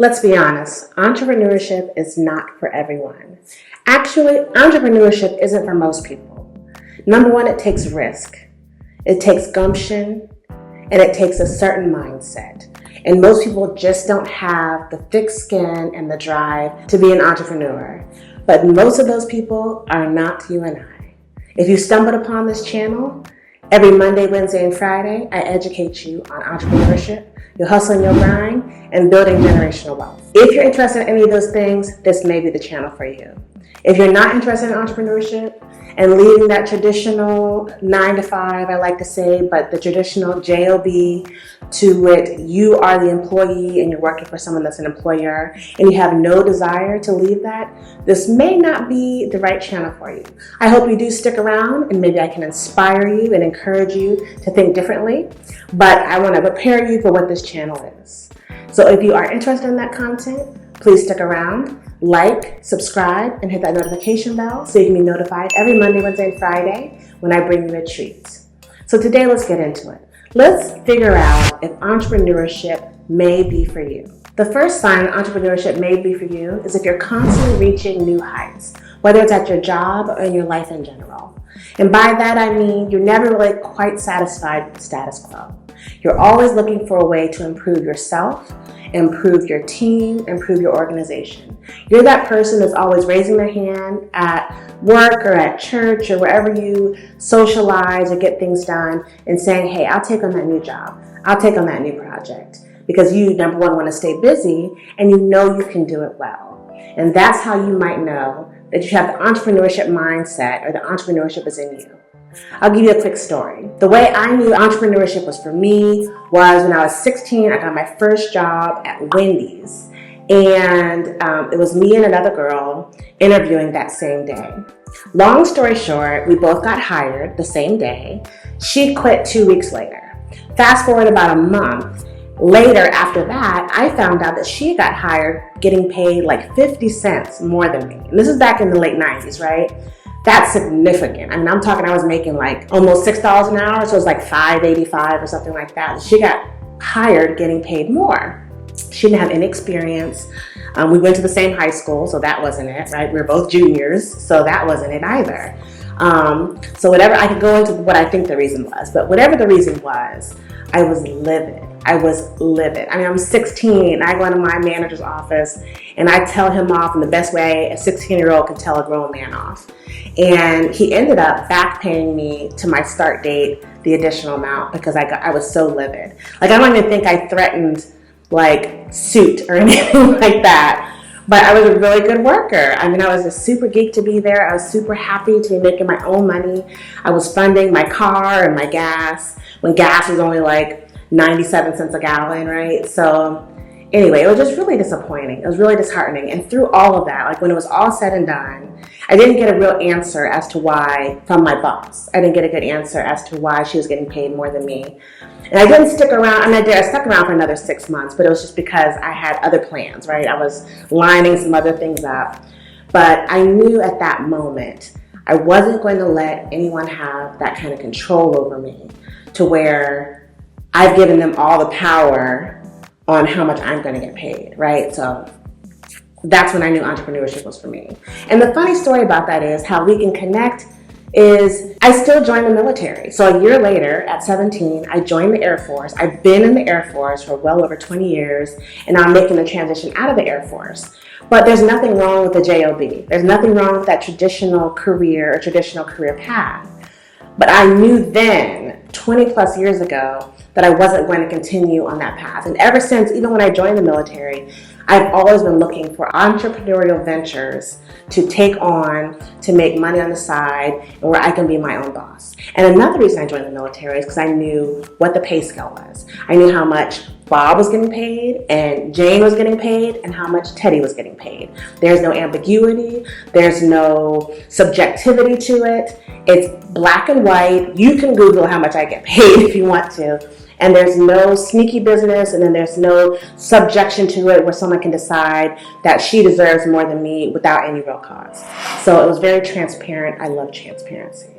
Let's be honest, entrepreneurship is not for everyone. Actually, entrepreneurship isn't for most people. Number one, it takes risk. It takes gumption, and it takes a certain mindset. And most people just don't have the thick skin and the drive to be an entrepreneur. But most of those people are not you and I. If you stumbled upon this channel, every Monday, Wednesday, and Friday, I educate you on entrepreneurship, your hustle and your grind, and building generational wealth. If you're interested in any of those things, this may be the channel for you. If you're not interested in entrepreneurship and leaving that traditional 9 to 5, I like to say, but the traditional job to it, you are the employee and you're working for someone that's an employer and you have no desire to leave that, this may not be the right channel for you. I hope you do stick around and maybe I can inspire you and encourage you to think differently, but I want to prepare you for what this channel is. So if you are interested in that content, please stick around, like, subscribe, and hit that notification bell so you can be notified every Monday, Wednesday, and Friday when I bring you a treat. So today, let's get into it. Let's figure out if entrepreneurship may be for you. The first sign entrepreneurship may be for you is if you're constantly reaching new heights, whether it's at your job or in your life in general. And by that, I mean you're never really quite satisfied with the status quo. You're always looking for a way to improve yourself, improve your team, improve your organization. You're that person that's always raising their hand at work or at church or wherever you socialize or get things done and saying, hey, I'll take on that new job. I'll take on that new project. Because you, number one, want to stay busy and you know you can do it well. And that's how you might know that you have the entrepreneurship mindset or the entrepreneurship is in you. I'll give you a quick story. The way I knew entrepreneurship was for me was when I was 16, I got my first job at Wendy's. And it was me and another girl interviewing that same day. Long story short, we both got hired the same day. She quit 2 weeks later. Fast forward about a month later after that, I found out that she got hired getting paid like 50 cents more than me. And this is back in the late 90s, right? That's significant. I mean, I'm talking, I was making like almost $6 an hour, so it was like $5.85 or something like that. She got hired getting paid more. She didn't have any experience. We went to the same high school, so that wasn't it, right? We were both juniors, so that wasn't it either. So whatever, I could go into what I think the reason was, but whatever the reason was, I was livid. I mean, I'm 16. I go into my manager's office and I tell him off in the best way a 16-year-old can tell a grown man off. And he ended up back paying me to my start date the additional amount because I was so livid. Like, I don't even think I threatened like suit or anything like that. But I was a really good worker. I mean, I was a super geek to be there. I was super happy to be making my own money. I was funding my car and my gas when gas was only like 97 cents a gallon, right? So anyway, it was just really disappointing. It was really disheartening. And through all of that, like when it was all said and done, I didn't get a real answer as to why from my boss. I didn't get a good answer as to why she was getting paid more than me. And I didn't stick around. I mean, I stuck around for another 6 months, but it was just because I had other plans, right? I was lining some other things up. But I knew at that moment, I wasn't going to let anyone have that kind of control over me to where I've given them all the power on how much I'm going to get paid, right? So that's when I knew entrepreneurship was for me. And the funny story about that is how we can connect is I still joined the military. So a year later, at 17, I joined the Air Force. I've been in the Air Force for well over 20 years, and I'm making the transition out of the Air Force. But there's nothing wrong with the job. There's nothing wrong with that traditional career or traditional career path. But I knew then, 20 plus years ago, that I wasn't going to continue on that path. And ever since, even when I joined the military, I've always been looking for entrepreneurial ventures to take on, to make money on the side, and where I can be my own boss. And another reason I joined the military is because I knew what the pay scale was. I knew how much Bob was getting paid, and Jane was getting paid, and how much Teddy was getting paid. There's no ambiguity. There's no subjectivity to it. It's black and white. You can Google how much I get paid if you want to. And there's no sneaky business, and then there's no subjection to it where someone can decide that she deserves more than me without any real cause. So it was very transparent. I love transparency.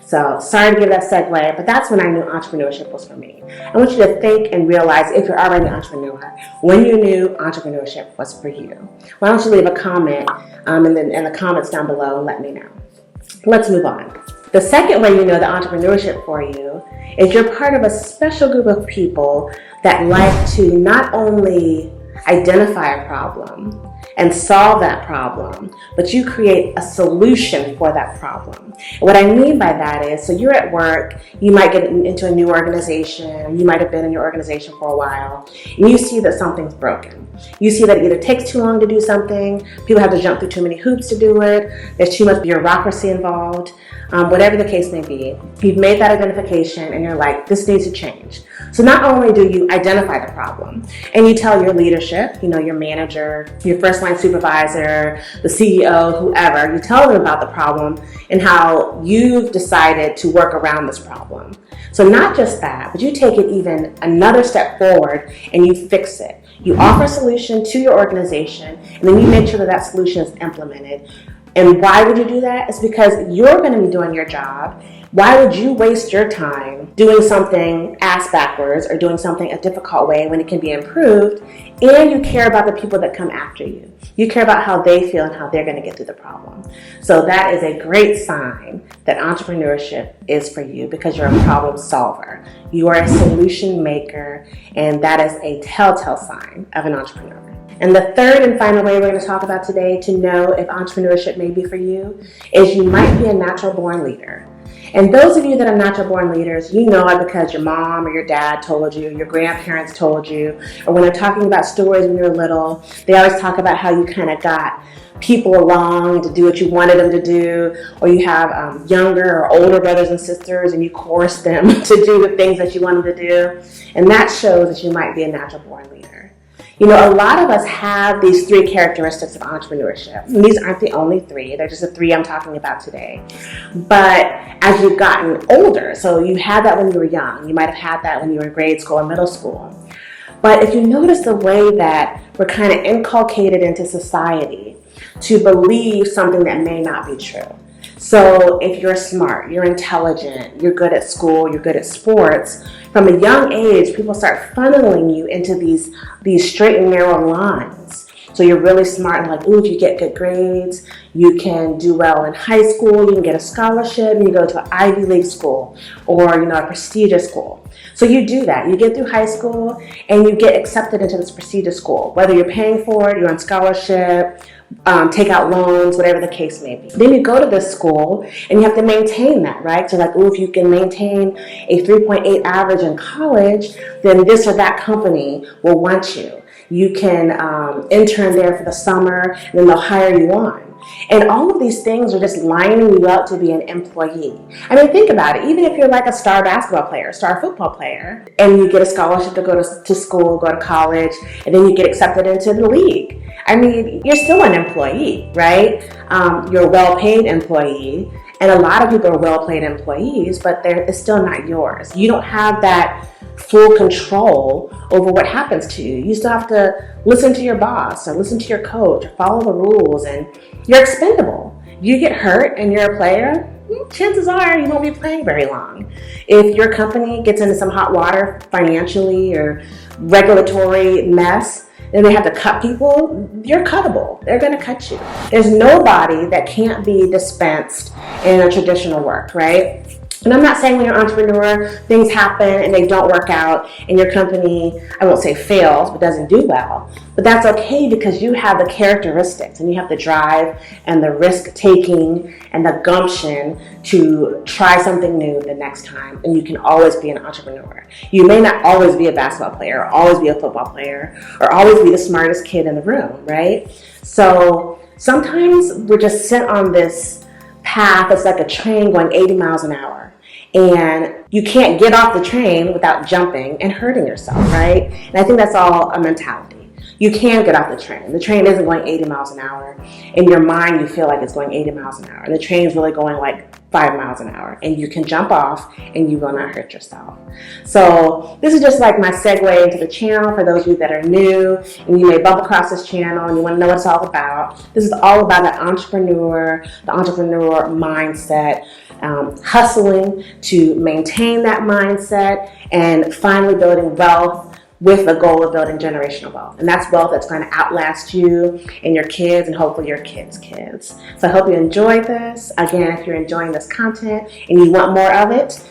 So sorry to give that segue, but that's when I knew entrepreneurship was for me. I want you to think and realize, if you're already an entrepreneur, when you knew entrepreneurship was for you. Why don't you leave a comment in the comments down below and let me know. Let's move on. The second way you know the entrepreneurship for you is you're part of a special group of people that like to not only identify a problem and solve that problem, but you create a solution for that problem. And what I mean by that is, so you're at work, you might get into a new organization, you might have been in your organization for a while, and you see that something's broken. You see that it either takes too long to do something, people have to jump through too many hoops to do it, there's too much bureaucracy involved, whatever the case may be. You've made that identification and you're like, this needs to change. So not only do you identify the problem and you tell your leadership, your manager, your first line supervisor, the CEO, whoever, you tell them about the problem and how you've decided to work around this problem. So not just that, but you take it even another step forward and you fix it. You offer a solution to your organization and then you make sure that that solution is implemented. And why would you do that? It's because you're going to be doing your job. Why would you waste your time doing something ass backwards or doing something a difficult way when it can be improved? And you care about the people that come after you. You care about how they feel and how they're going to get through the problem. So that is a great sign that entrepreneurship is for you, because you're a problem solver. You are a solution maker, and that is a telltale sign of an entrepreneur. And the third and final way we're going to talk about today to know if entrepreneurship may be for you is you might be a natural born leader. And those of you that are natural born leaders, you know it because your mom or your dad told you, your grandparents told you, or when they're talking about stories when you're little, they always talk about how you kind of got people along to do what you wanted them to do, or you have younger or older brothers and sisters and you coerce them to do the things that you want them to do. And that shows that you might be a natural born leader. A lot of us have these three characteristics of entrepreneurship. And these aren't the only three. They're just the three I'm talking about today. But as you've gotten older, so you had that when you were young. You might have had that when you were in grade school or middle school. But if you notice the way that we're kind of inculcated into society to believe something that may not be true. So if you're smart, you're intelligent, you're good at school, you're good at sports, from a young age, people start funneling you into these straight and narrow lines. So you're really smart and like, ooh, if you get good grades, you can do well in high school, you can get a scholarship, and you go to an Ivy League school or, a prestigious school. So you do that. You get through high school and you get accepted into this prestigious school. Whether you're paying for it, you're on scholarship, take out loans, whatever the case may be. Then you go to this school and you have to maintain that, right? So like, if you can maintain a 3.8 average in college, then this or that company will want you. You can intern there for the summer, and then they'll hire you on. And all of these things are just lining you up to be an employee. I mean, think about it. Even if you're like a star basketball player, star football player, and you get a scholarship to go to school, go to college, and then you get accepted into the league. I mean, you're still an employee, right? You're a well-paid employee, and a lot of people are well-paid employees, but it's still not yours. You don't have that full control over what happens to you. You still have to listen to your boss or listen to your coach or follow the rules, and you're expendable. You get hurt and you're a player, chances are you won't be playing very long. If your company gets into some hot water financially or regulatory mess, and they have to cut people, you're cuttable. They're going to cut you. There's nobody that can't be dispensed in a traditional work, right? And I'm not saying when you're an entrepreneur, things happen and they don't work out and your company, I won't say fails, but doesn't do well. But that's okay because you have the characteristics and you have the drive and the risk taking and the gumption to try something new the next time. And you can always be an entrepreneur. You may not always be a basketball player or always be a football player or always be the smartest kid in the room, right? So sometimes we're just sent on this path that's like a train going 80 miles an hour. And you can't get off the train without jumping and hurting yourself, right? And I think that's all a mentality. You can get off the train. The train isn't going 80 miles an hour. In your mind, you feel like it's going 80 miles an hour. And the train is really going like 5 miles an hour, and you can jump off and you will not hurt yourself. So this is just like my segue into the channel for those of you that are new and you may bump across this channel and you want to know what it's all about. This is all about the entrepreneur mindset, hustling to maintain that mindset and finally building wealth with the goal of building generational wealth. And that's wealth that's going to outlast you and your kids and hopefully your kids' kids. So I hope you enjoyed this. Again, if you're enjoying this content and you want more of it,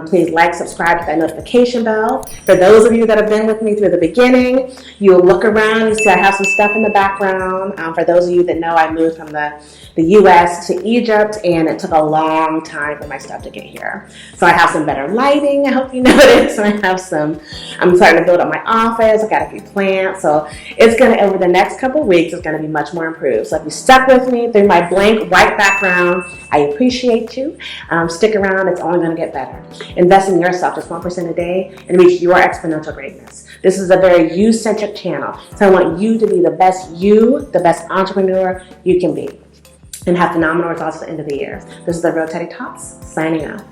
please like, subscribe to that notification bell. For those of you that have been with me through the beginning, you'll look around, you see I have some stuff in the background. For those of you that know, I moved from the US to Egypt, and it took a long time for my stuff to get here. So I have some better lighting, I hope you noticed. I'm starting to build up my office. I got a few plants. So it's going to, over the next couple of weeks, it's going to be much more improved. So if you stuck with me through my blank white background, I appreciate you. Stick around. It's only going to get better. Invest in yourself just 1% a day and reach your exponential greatness. This is a very you-centric channel. So I want you to be the best you, the best entrepreneur you can be, and have phenomenal results at the end of the year. This is the Real Teddy Talks, signing off.